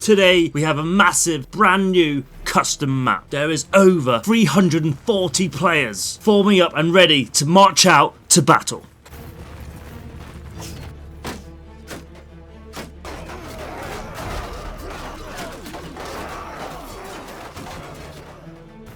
Today we have a massive brand new custom map. There is over 340 players forming up and ready to march out to battle.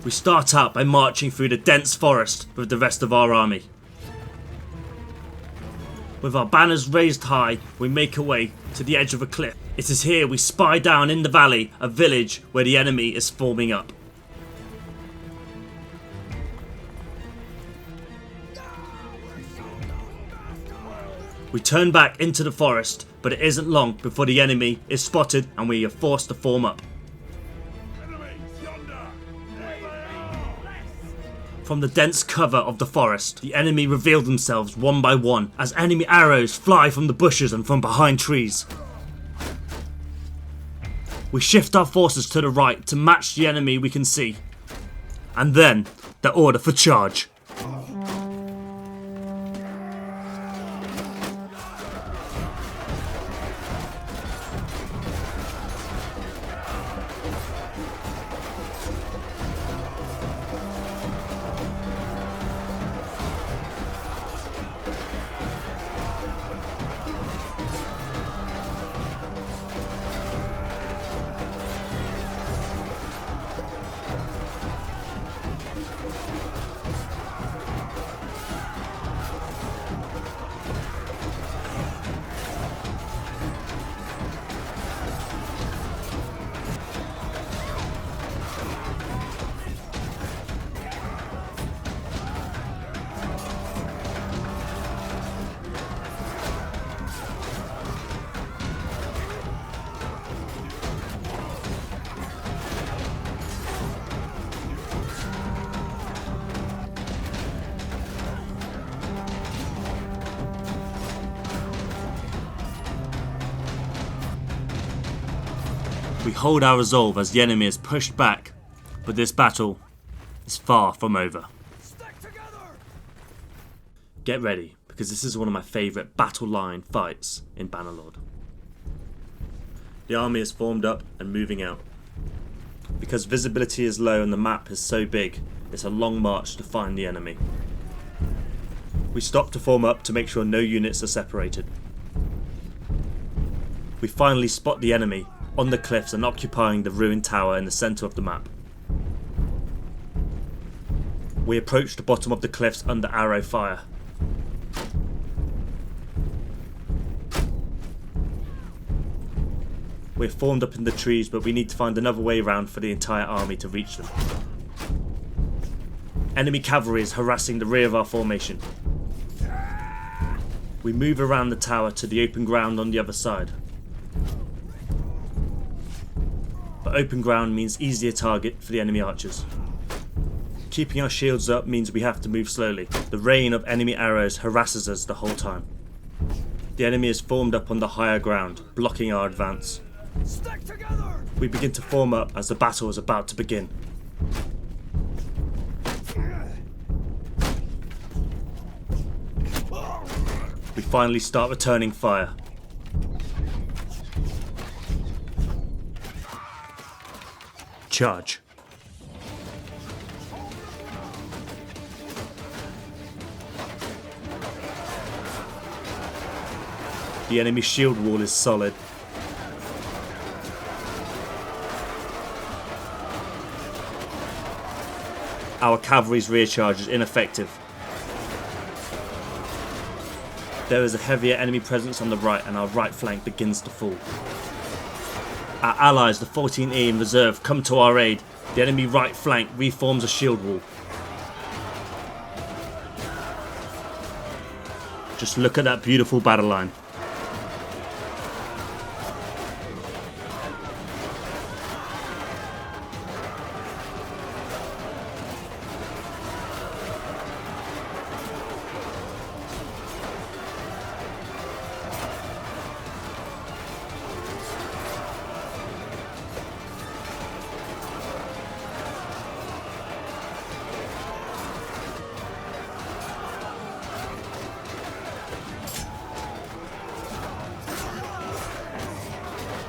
We start out by marching through the dense forest with the rest of our army. With our banners raised high, we make our way to the edge of a cliff. It is here we spy down in the valley a village where the enemy is forming up. We turn back into the forest, but it isn't long before the enemy is spotted and we are forced to form up. From the dense cover of the forest, the enemy reveal themselves one by one as enemy arrows fly from the bushes and from behind trees. We shift our forces to the right to match the enemy we can see. And then, the order for charge. We hold our resolve as the enemy is pushed back, but this battle is far from over. Get ready, because this is one of my favourite battle line fights in Bannerlord. The army is formed up and moving out. Because visibility is low and the map is so big, it's a long march to find the enemy. We stop to form up to make sure no units are separated. We finally spot the enemy on the cliffs and occupying the ruined tower in the centre of the map. We approach the bottom of the cliffs under arrow fire. We're formed up in the trees, but we need to find another way around for the entire army to reach them. Enemy cavalry is harassing the rear of our formation. We move around the tower to the open ground on the other side. But open ground means easier target for the enemy archers. Keeping our shields up means we have to move slowly. The rain of enemy arrows harasses us the whole time. The enemy is formed up on the higher ground, blocking our advance. Stick together! We begin to form up as the battle is about to begin. We finally start returning fire. Charge. The enemy shield wall is solid. Our cavalry's rear charge is ineffective. There is a heavier enemy presence on the right and our right flank begins to fall. Our allies, the 14E in reserve, come to our aid. The enemy right flank reforms a shield wall. Just look at that beautiful battle line.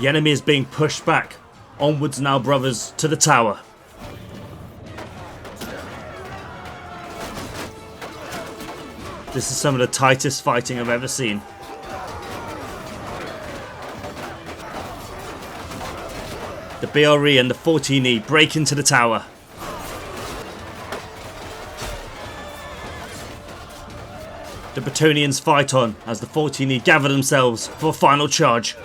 The enemy is being pushed back. Onwards now, brothers, to the tower. This is some of the tightest fighting I've ever seen. The BRE and the 14E break into the tower. The Bretonnians fight on as the 14E gather themselves for a final charge.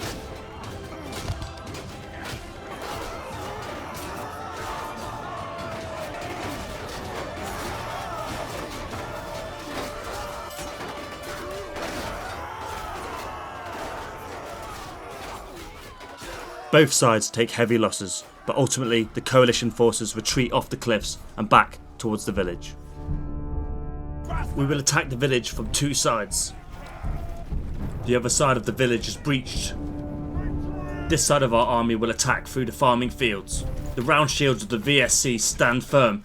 Both sides take heavy losses, but ultimately the coalition forces retreat off the cliffs and back towards the village. We will attack the village from two sides. The other side of the village is breached. This side of our army will attack through the farming fields. The round shields of the VSC stand firm.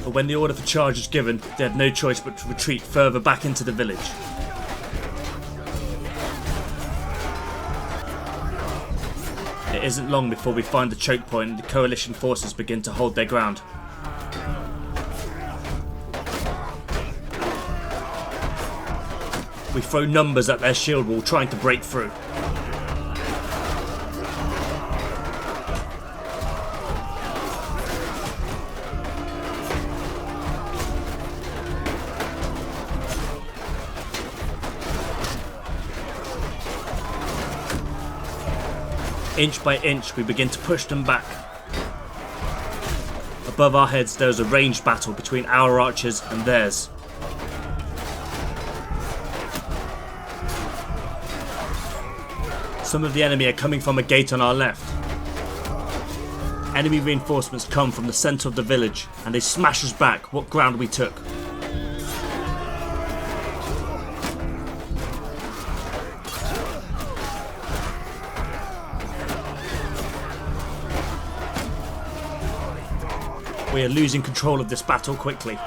But when the order for charge is given, they had no choice but to retreat further back into the village. It isn't long before we find the choke point and the coalition forces begin to hold their ground. We throw numbers at their shield wall trying to break through. Inch by inch we begin to push them back. Above our heads there is a ranged battle between our archers and theirs. Some of the enemy are coming from a gate on our left. Enemy reinforcements come from the centre of the village and they smash us back what ground we took. We are losing control of this battle quickly.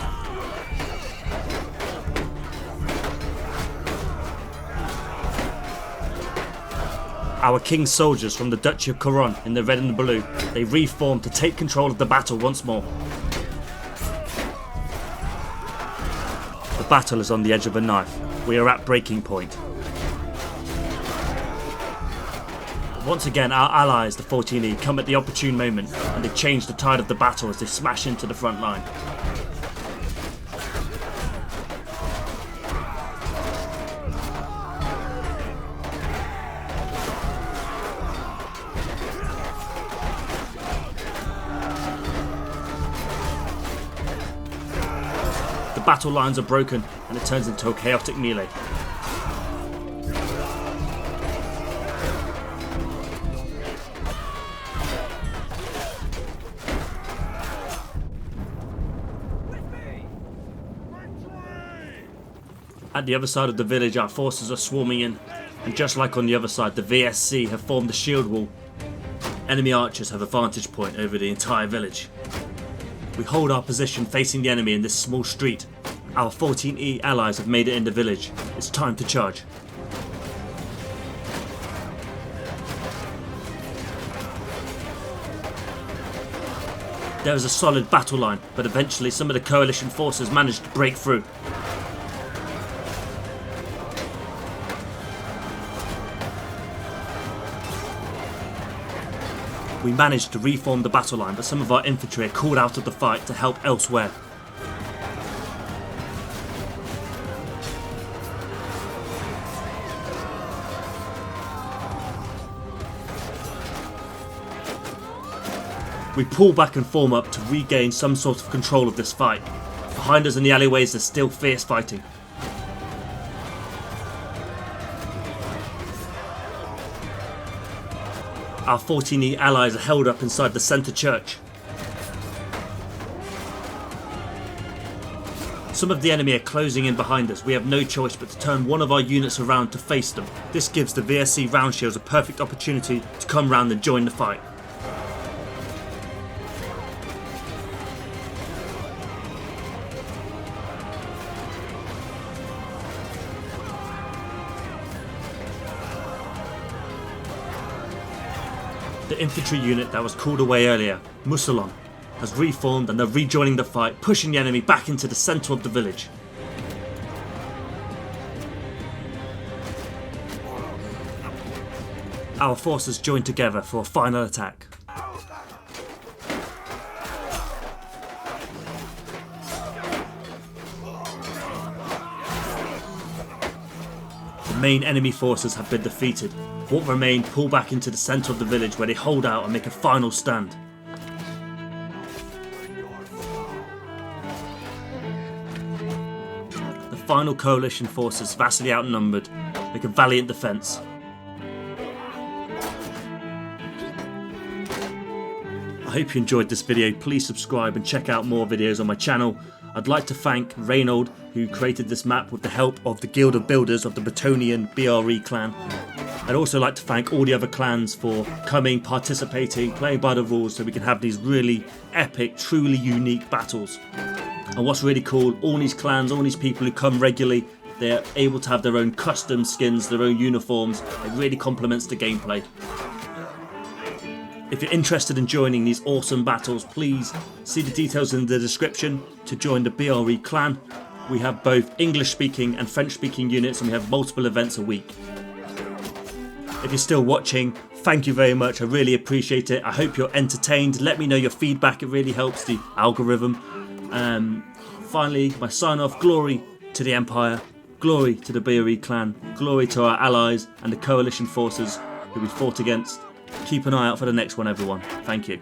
Our king's soldiers from the Duchy of Coron in the red and the blue, they reform to take control of the battle once more. The battle is on the edge of a knife. We are at breaking point. Once again, our allies, the 14E, come at the opportune moment and they change the tide of the battle as they smash into the front line. The battle lines are broken and it turns into a chaotic melee. At the other side of the village our forces are swarming in, and just like on the other side the VSC have formed the shield wall. Enemy archers have a vantage point over the entire village. We hold our position facing the enemy in this small street. Our 14E allies have made it in the village. It's time to charge. There is a solid battle line, but eventually some of the coalition forces managed to break through. We managed to reform the battle line, but some of our infantry are called out of the fight to help elsewhere. We pull back and form up to regain some sort of control of this fight. Behind us in the alleyways there's still fierce fighting. Our 14E allies are held up inside the centre church. Some of the enemy are closing in behind us. We have no choice but to turn one of our units around to face them. This gives the VSC round shields a perfect opportunity to come round and join the fight. The infantry unit that was called away earlier, Musalon, has reformed and they're rejoining the fight, pushing the enemy back into the centre of the village. Our forces join together for a final attack. The main enemy forces have been defeated. What remain pull back into the centre of the village where they hold out and make a final stand. The final coalition forces, vastly outnumbered, make a valiant defence. I hope you enjoyed this video. Please subscribe and check out more videos on my channel. I'd like to thank Reynauld, who created this map with the help of the Guild of Builders of the Bretonnian BRE clan. I'd also like to thank all the other clans for coming, participating, playing by the rules so we can have these really epic, truly unique battles. And what's really cool, all these clans, all these people who come regularly, they're able to have their own custom skins, their own uniforms. It really complements the gameplay. If you're interested in joining these awesome battles, please see the details in the description to join the BRE clan. We have both English speaking and French speaking units and we have multiple events a week. If you're still watching, thank you very much. I really appreciate it. I hope you're entertained. Let me know your feedback. It really helps the algorithm. Finally, my sign off. Glory to the Empire. Glory to the BRE clan. Glory to our allies and the coalition forces who we fought against. Keep an eye out for the next one, everyone. Thank you.